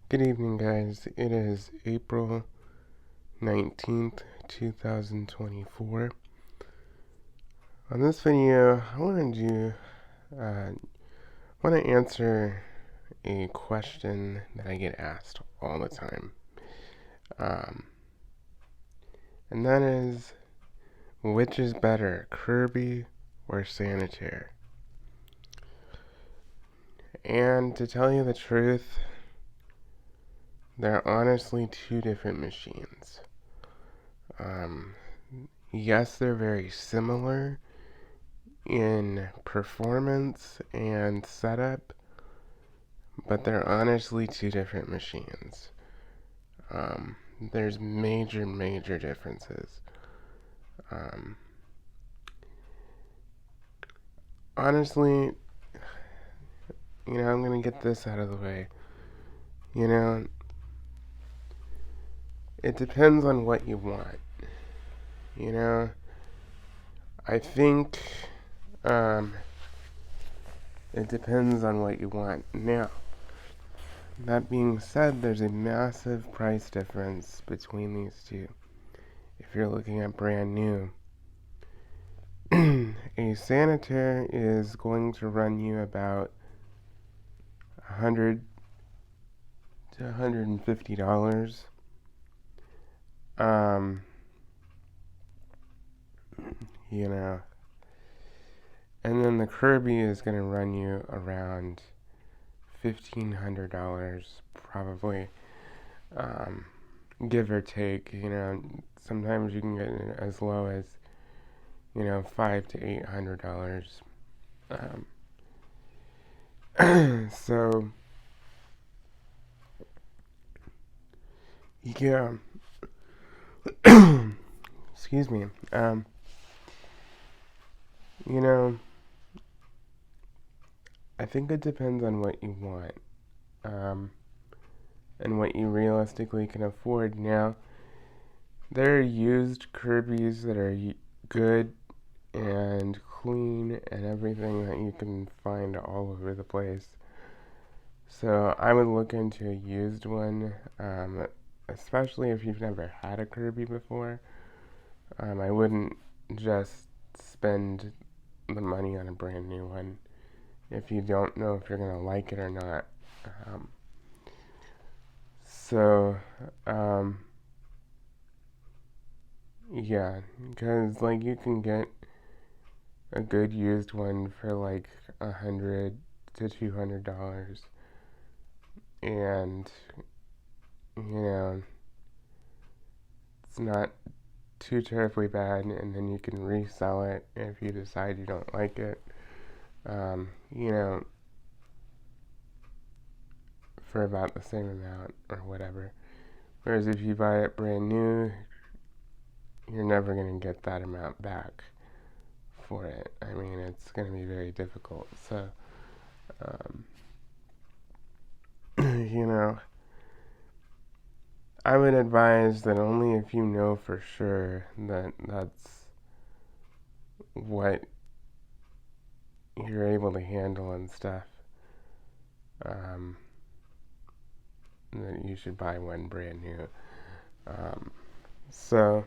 Good evening, guys. It is April 19th, 2024. On this video, I want to answer a question that I get asked all the time. Um, and that is, which is better, Kirby or Sanitaire? And to tell you the truth, they're honestly two different machines. Yes, they're very similar in performance and setup, but they're honestly two different machines. There's major differences. Um, Honestly, I'm gonna get this out of the way. You know, it depends on what you want. You know, I think it depends on what you want. Now, that being said, there's a massive price difference between these two. If you're looking at brand new, a sanitaire is going to run you about $100 to $150. Um, you know, and then the Kirby is going to run you around $1,500, probably, give or take. Sometimes you can get it as low as $500 to $800. So yeah, excuse me. You know, I think it depends on what you want, and what you realistically can afford. Now, there are used Kirby's that are good and clean and everything that you can find all over the place. So I would look into a used one, especially if you've never had a Kirby before. I wouldn't just spend the money on a brand new one if you don't know if you're gonna like it or not. So, yeah, because like you can get a good used one for like $100 to $200, and it's not too terribly bad, and then you can resell it if you decide you don't like it. You know, for about the same amount or whatever. Whereas if you buy it brand new, you're never going to get that amount back for it. I mean, it's going to be very difficult. So, I would advise that only if you know for sure that that's what you're able to handle and stuff, that you should buy one brand new. So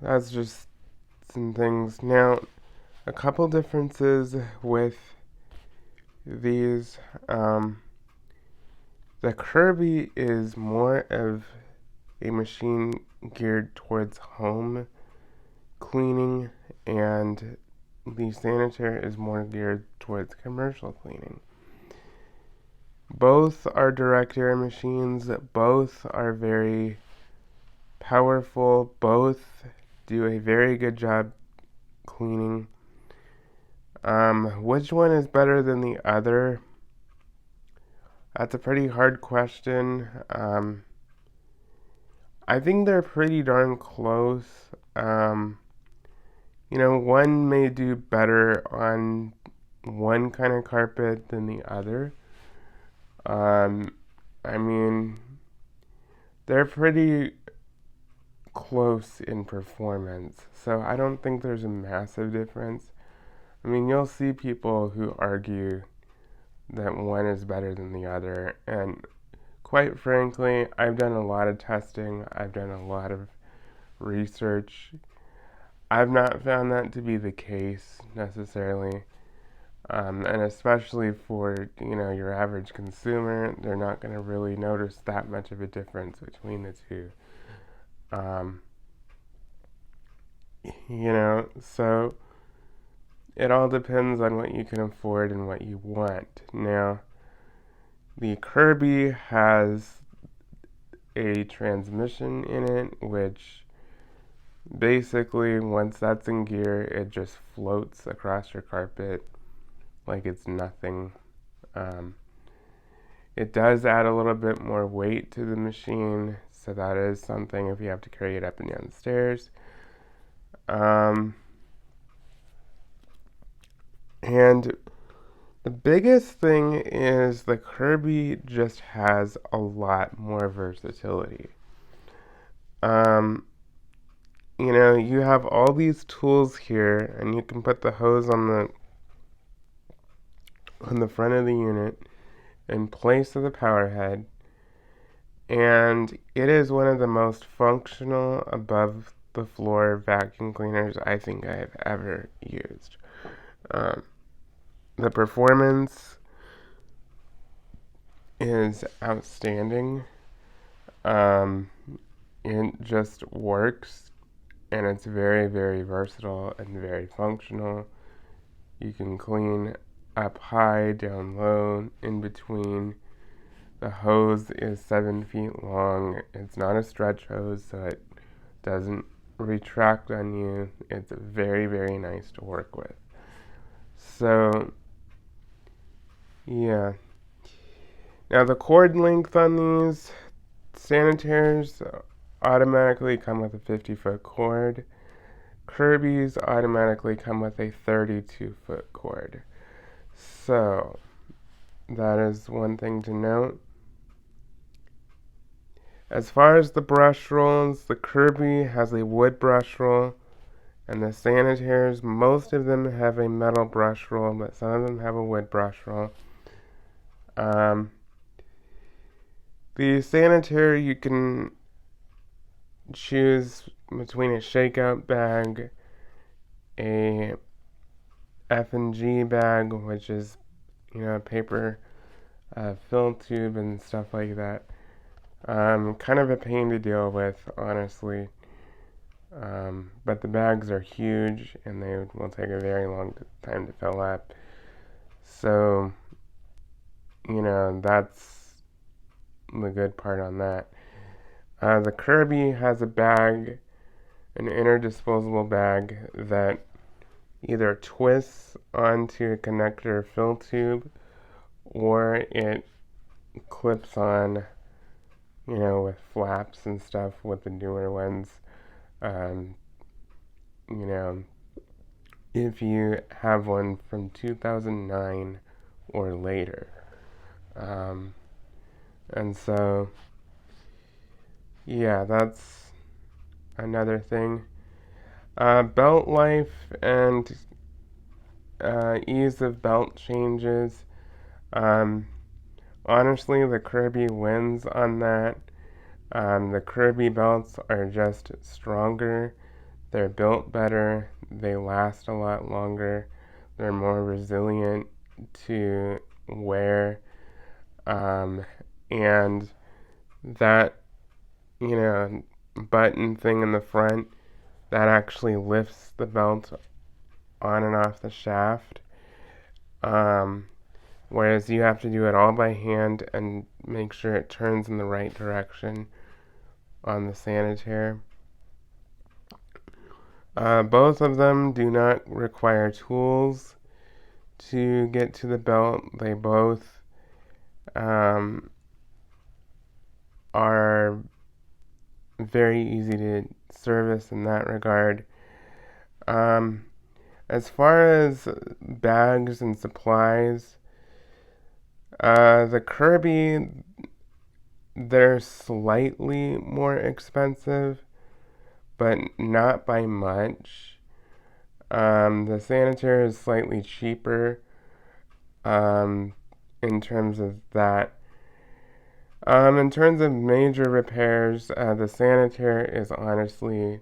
that's just some things. Now, a couple differences with these. The Kirby is more of a machine geared towards home cleaning, and the sanitaire is more geared towards commercial cleaning. Both are direct air machines, both are very powerful, both do a very good job cleaning. Which one is better than the other? That's a pretty hard question. I think they're pretty darn close. One may do better on one kind of carpet than the other. I mean, they're pretty close in performance, so I don't think there's a massive difference. I mean, you'll see people who argue that one is better than the other. And quite frankly, I've done a lot of testing, I've done a lot of research. I've not found that to be the case necessarily. And especially for, your average consumer, they're not going to really notice that much of a difference between the two. Um, so it all depends on what you can afford and what you want. Now, the Kirby has a transmission in it, which basically, once that's in gear, it just floats across your carpet like it's nothing. Um, it does add a little bit more weight to the machine, so that is something if you have to carry it up and down the stairs. And the biggest thing is the Kirby just has a lot more versatility. Um, you have all these tools here, and you can put the hose on the front of the unit in place of the power head, and it is one of the most functional above the floor vacuum cleaners I think I have ever used. Um, the performance is outstanding. Um, it just works, and it's very, very versatile and very functional. You can clean up high, down low, in between. The hose is 7 feet long. It's not a stretch hose, so it doesn't retract on you. It's very, very nice to work with. So, yeah. Now, the cord length on these sanitaires automatically come with a 50-foot cord. Kirby's automatically come with a 32-foot cord. So, that is one thing to note. As far as the brush rolls, the Kirby has a wood brush roll, and the sanitaires, most of them have a metal brush roll, but some of them have a wood brush roll. The sanitaire, you can choose between a shakeout bag, a F&G bag, which is, a paper fill tube and stuff like that. Kind of a pain to deal with, honestly. But the bags are huge and they will take a very long time to fill up. So, that's the good part on that. The Kirby has a bag, an interdisposable bag that either twists onto a connector fill tube or it clips on, with flaps and stuff with the newer ones. Um, if you have one from 2009 or later. And so, yeah, that's another thing. Belt life and ease of belt changes. Honestly, the Kirby wins on that. The Kirby belts are just stronger. They're built better. They last a lot longer. They're more resilient to wear. And that, button thing in the front, that actually lifts the belt on and off the shaft. Whereas you have to do it all by hand and make sure it turns in the right direction on the sanitaire. Both of them do not require tools to get to the belt. They both are very easy to service in that regard. As far as bags and supplies, the Kirby, they're slightly more expensive, but not by much. The sanitaire is slightly cheaper, in terms of that. In terms of major repairs, the sanitaire is honestly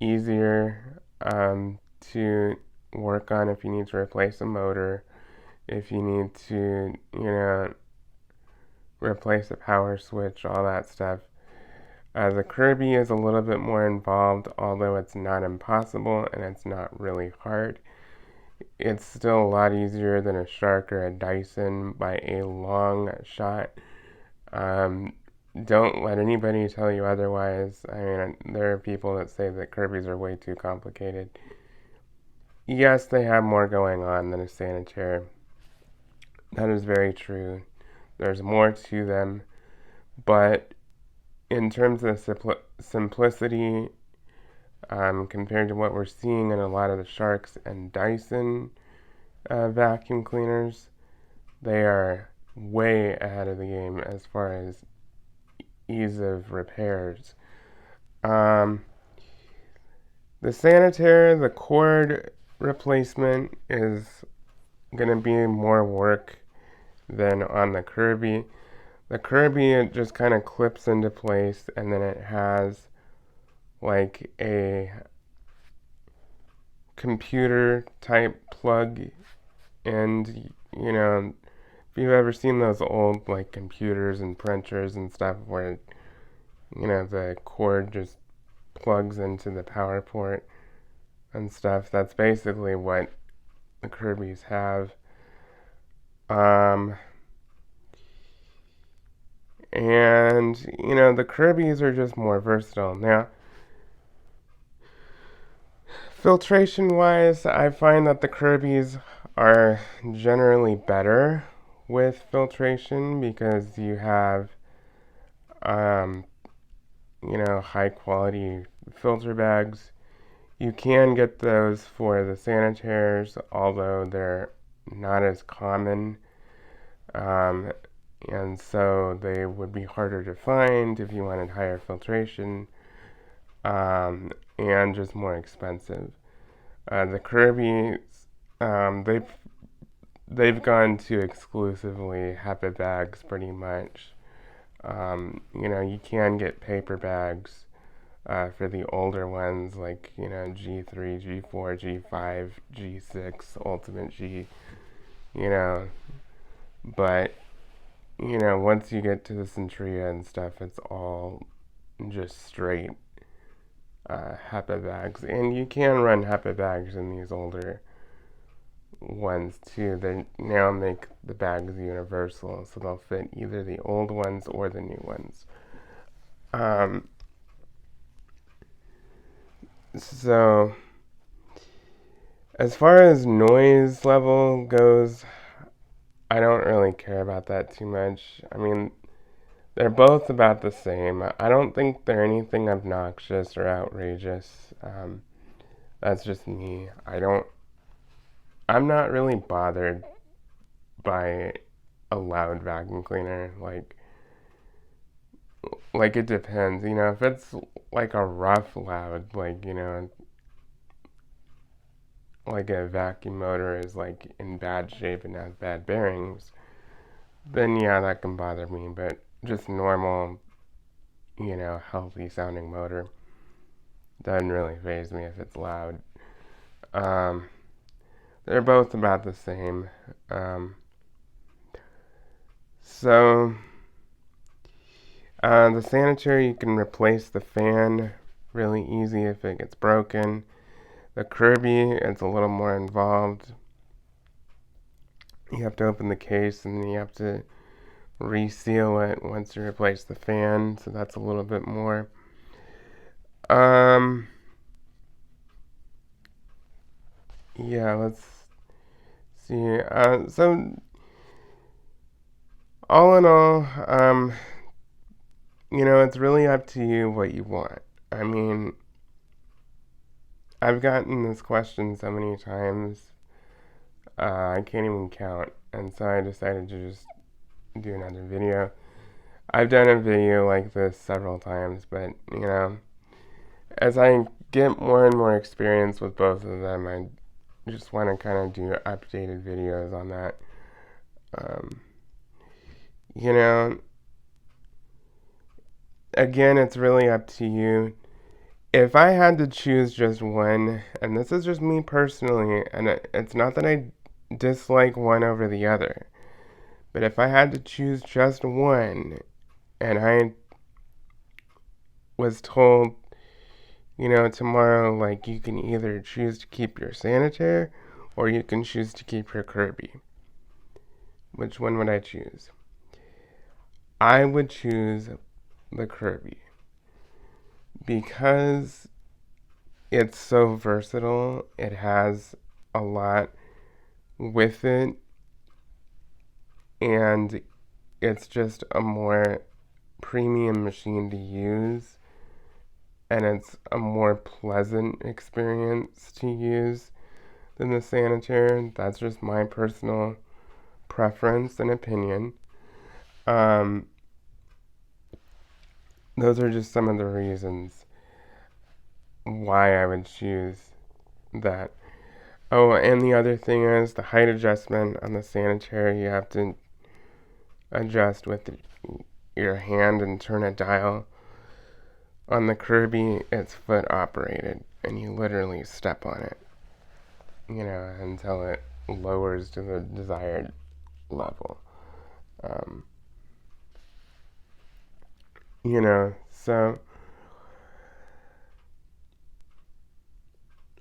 easier to work on if you need to replace a motor, if you need to, replace a power switch, all that stuff. The Kirby is a little bit more involved, although it's not impossible and it's not really hard. It's still a lot easier than a Shark or a Dyson by a long shot. Don't let anybody tell you otherwise. I mean, there are people that say that Kirby's are way too complicated. Yes, they have more going on than a sanitaire. That is very true. There's more to them, but in terms of simplicity, compared to what we're seeing in a lot of the Sharks and Dyson vacuum cleaners, they are way ahead of the game as far as ease of repairs. The sanitaire, the cord replacement is going to be more work than on the Kirby. The Kirby, it just kind of clips into place, and then it has like a computer type plug. And, if you've ever seen those old like computers and printers and stuff where, the cord just plugs into the power port and stuff, that's basically what the Kirbys have. And, the Kirbys are just more versatile. Now, filtration-wise, I find that the Kirbys are generally better with filtration because you have, high-quality filter bags. You can get those for the sanitaires, although they're not as common. And so they would be harder to find if you wanted higher filtration, and just more expensive. The Kirby's, they've gone to exclusively HEPA bags pretty much. You can get paper bags for the older ones like, G3, G4, G5, G6, Ultimate G, but once you get to the Centria and stuff, it's all just straight HEPA bags. And you can run HEPA bags in these older ones too. They now make the bags universal, so they'll fit either the old ones or the new ones. So, as far as noise level goes, I don't really care about that too much. I mean, they're both about the same. I don't think they're anything obnoxious or outrageous. That's just me. I'm not really bothered by a loud vacuum cleaner. Like it depends. If it's like a rough loud, like a vacuum motor is like in bad shape and has bad bearings, then yeah, that can bother me. But just normal, healthy sounding motor doesn't really faze me if it's loud. They're both about the same. So the sanitary, you can replace the fan really easy if it gets broken. The Kirby, it's a little more involved. You have to open the case and then you have to reseal it once you replace the fan, so that's a little bit more. Yeah, let's see. So all in all, it's really up to you what you want. I mean, I've gotten this question so many times, I can't even count, and so I decided to just do another video. I've done a video like this several times, but, as I get more and more experience with both of them, I just want to kind of do updated videos on that. you know, again, it's really up to you. If I had to choose just one, and this is just me personally, and it's not that I dislike one over the other, but if I had to choose just one, and I was told, tomorrow, like, you can either choose to keep your sanitaire or you can choose to keep your Kirby, which one would I choose? I would choose the Kirby because it's so versatile. It has a lot with it, and it's just a more premium machine to use, and it's a more pleasant experience to use than the sanitaire. That's just my personal preference and opinion. Those are just some of the reasons why I would choose that. Oh, and the other thing is the height adjustment on the sanitaire. You have to adjust with your hand and turn a dial. On the Kirby, it's foot operated, and you literally step on it, until it lowers to the desired level. So,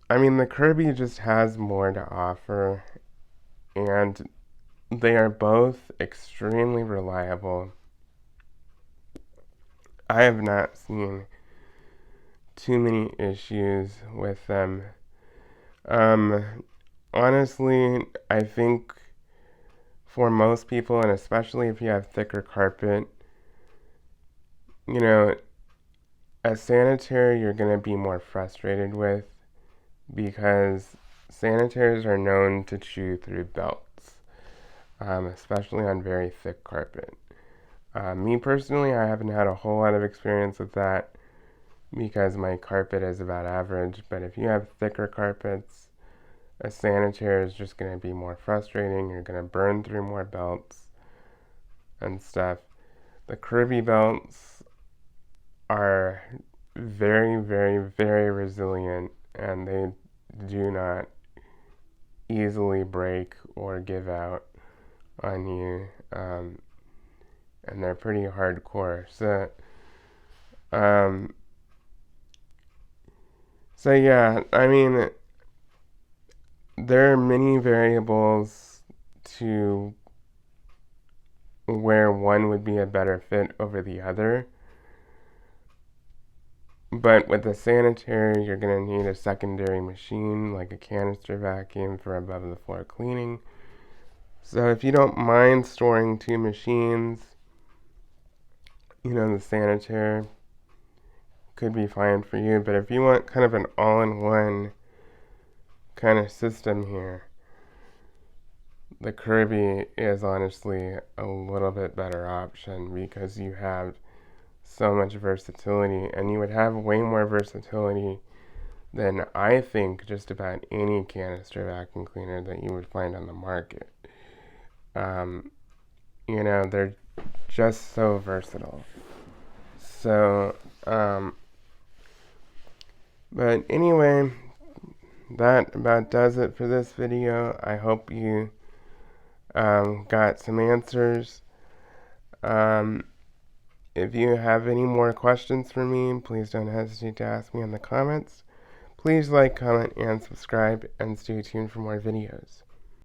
I mean, the Kirby just has more to offer, and they are both extremely reliable. I have not seen too many issues with them. Honestly, I think for most people, and especially if you have thicker carpet, a sanitaire you're going to be more frustrated with because sanitaires are known to chew through belts, especially on very thick carpet. Me personally, I haven't had a whole lot of experience with that because my carpet is about average, but if you have thicker carpets, a sanitaire is just going to be more frustrating. You're going to burn through more belts and stuff. The Kirby belts are very, very, very resilient, and they do not easily break or give out on you, and they're pretty hardcore. So yeah, I mean, there are many variables to where one would be a better fit over the other. But with the sanitaire, you're going to need a secondary machine, like a canister vacuum for above the floor cleaning. So if you don't mind storing two machines, the sanitaire could be fine for you. But if you want kind of an all-in-one kind of system here, the Kirby is honestly a little bit better option because you have so much versatility, and you would have way more versatility than I think just about any canister vacuum cleaner that you would find on the market. They're just so versatile. So, but anyway, that about does it for this video. I hope you got some answers. If you have any more questions for me, please don't hesitate to ask me in the comments. Please like, comment, and subscribe, and stay tuned for more videos.